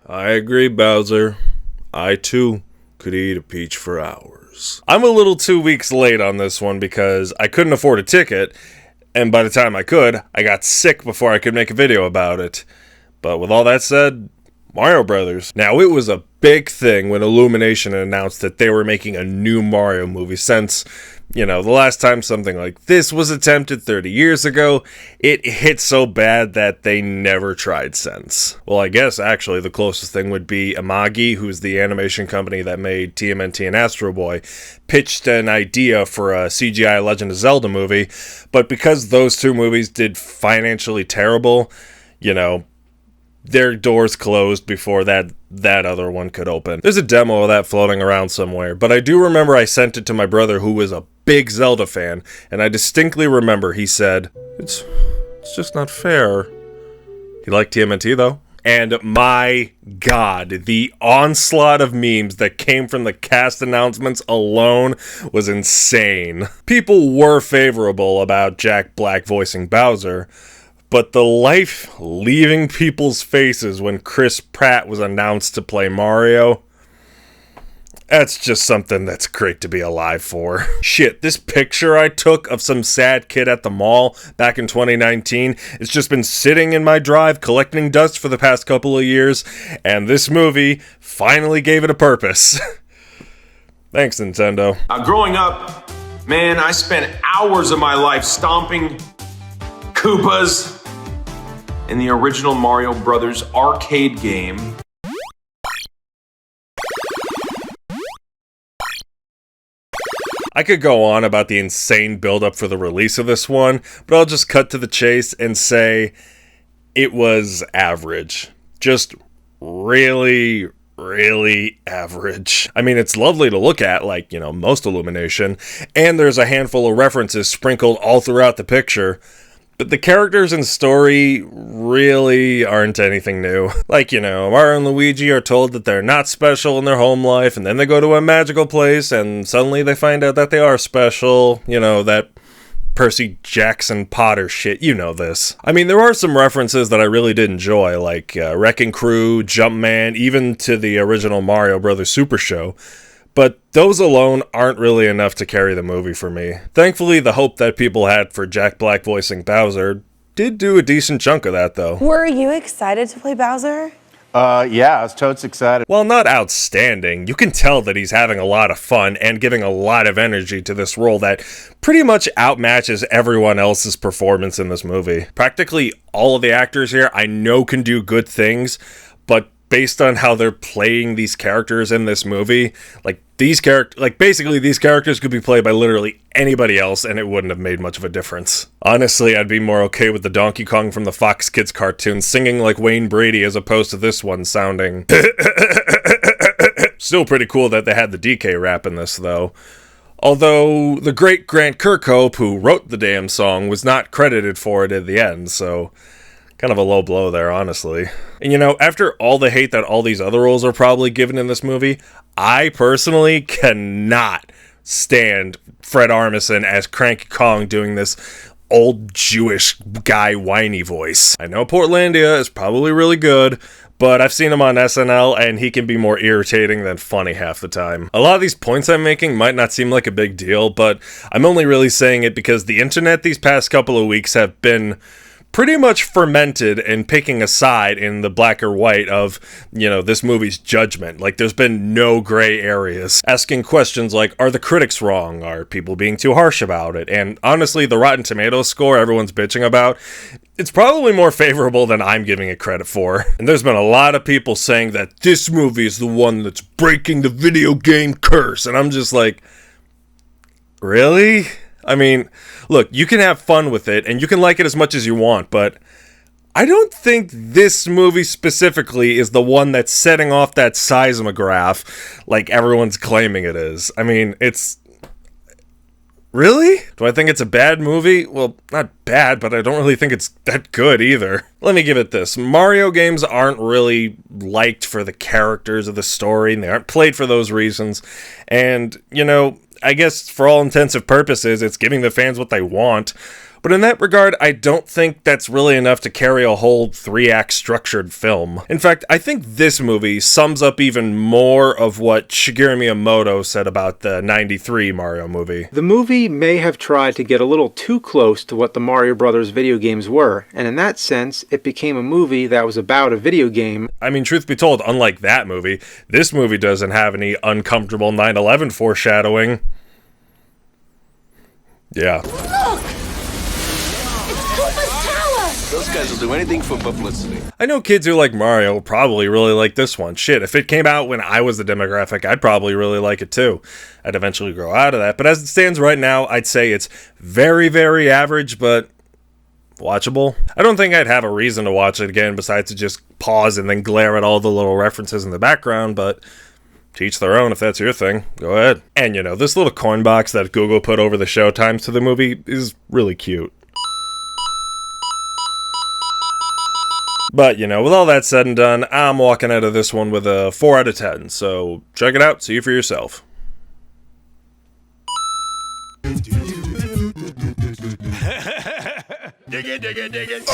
I agree, Bowser. I, too, could eat a peach for hours. I'm a little 2 weeks late on this one because I couldn't afford a ticket, and by the time I could, I got sick before I could make a video about it. But with all that said, Mario Brothers. Now, it was a big thing when Illumination announced that they were making a new Mario movie since, the last time something like this was attempted 30 years ago, it hit so bad that they never tried since. Well, I guess actually the closest thing would be Amagi, who's the animation company that made TMNT and Astro Boy, pitched an idea for a CGI Legend of Zelda movie, but because those two movies did financially terrible, their doors closed before that other one could open. There's a demo of that floating around somewhere, but I do remember I sent it to my brother who was a big Zelda fan, and I distinctly remember he said, It's just not fair. He liked TMNT though. And my god, the onslaught of memes that came from the cast announcements alone was insane. People were favorable about Jack Black voicing Bowser, but the life leaving people's faces when Chris Pratt was announced to play Mario, that's just something that's great to be alive for. Shit, this picture I took of some sad kid at the mall back in 2019, it's just been sitting in my drive collecting dust for the past couple of years, and this movie finally gave it a purpose. Thanks, Nintendo. Growing up, man, I spent hours of my life stomping Koopas in the original Mario Brothers arcade game. I could go on about the insane build-up for the release of this one, but I'll just cut to the chase and say it was average. Just really, really average. I mean, it's lovely to look at, like, most Illumination, and there's a handful of references sprinkled all throughout the picture, but the characters and story really aren't anything new. Like, Mario and Luigi are told that they're not special in their home life, and then they go to a magical place, and suddenly they find out that they are special. That Percy Jackson Potter shit, this. I mean, there are some references that I really did enjoy, like Wrecking Crew, Jumpman, even to the original Mario Brothers Super Show. But those alone aren't really enough to carry the movie for me. Thankfully, the hope that people had for Jack Black voicing Bowser did do a decent chunk of that, though. Were you excited to play Bowser? Yeah, I was totes excited. While not outstanding, you can tell that he's having a lot of fun and giving a lot of energy to this role that pretty much outmatches everyone else's performance in this movie. Practically all of the actors here I know can do good things, but based on how they're playing these characters in this movie, these characters could be played by literally anybody else and it wouldn't have made much of a difference. Honestly, I'd be more okay with the Donkey Kong from the Fox Kids cartoon singing like Wayne Brady as opposed to this one sounding Still pretty cool that they had the DK rap in this, though. Although the great Grant Kirkhope, who wrote the damn song, was not credited for it at the end, so kind of a low blow there, honestly. And after all the hate that all these other roles are probably given in this movie, I personally cannot stand Fred Armisen as Cranky Kong doing this old Jewish guy whiny voice. I know Portlandia is probably really good, but I've seen him on SNL, and he can be more irritating than funny half the time. A lot of these points I'm making might not seem like a big deal, but I'm only really saying it because the internet these past couple of weeks have been pretty much fermented and picking a side in the black or white of, this movie's judgment. There's been no gray areas. Asking questions like, are the critics wrong? Are people being too harsh about it? And honestly, the Rotten Tomatoes score everyone's bitching about, it's probably more favorable than I'm giving it credit for. And there's been a lot of people saying that this movie is the one that's breaking the video game curse. And I'm just like, really? I mean, look, you can have fun with it, and you can like it as much as you want, but I don't think this movie specifically is the one that's setting off that seismograph like everyone's claiming it is. I mean, it's... Really? Do I think it's a bad movie? Well, not bad, but I don't really think it's that good either. Let me give it this. Mario games aren't really liked for the characters of the story, and they aren't played for those reasons, and, I guess for all intents and purposes, it's giving the fans what they want, But in that regard, I don't think that's really enough to carry a whole 3-act structured film. In fact, I think this movie sums up even more of what Shigeru Miyamoto said about the 93 Mario movie. The movie may have tried to get a little too close to what the Mario Brothers video games were, and in that sense, it became a movie that was about a video game. I mean, truth be told, unlike that movie, this movie doesn't have any uncomfortable 9/11 foreshadowing. Yeah. Look! It's Koopa's Tower! Those guys will do anything for publicity. I know kids who like Mario will probably really like this one. Shit, if it came out when I was the demographic, I'd probably really like it too. I'd eventually grow out of that. But as it stands right now, I'd say it's very, very average, but watchable. I don't think I'd have a reason to watch it again besides to just pause and then glare at all the little references in the background, but to each their own. If that's your thing, go ahead. And you know, this little coin box that Google put over the show times to the movie is really cute. But, you know, with all that said and done, I'm walking out of this one with a 4 out of 10, so check it out, see it for yourself. Dig it, dig it, dig it.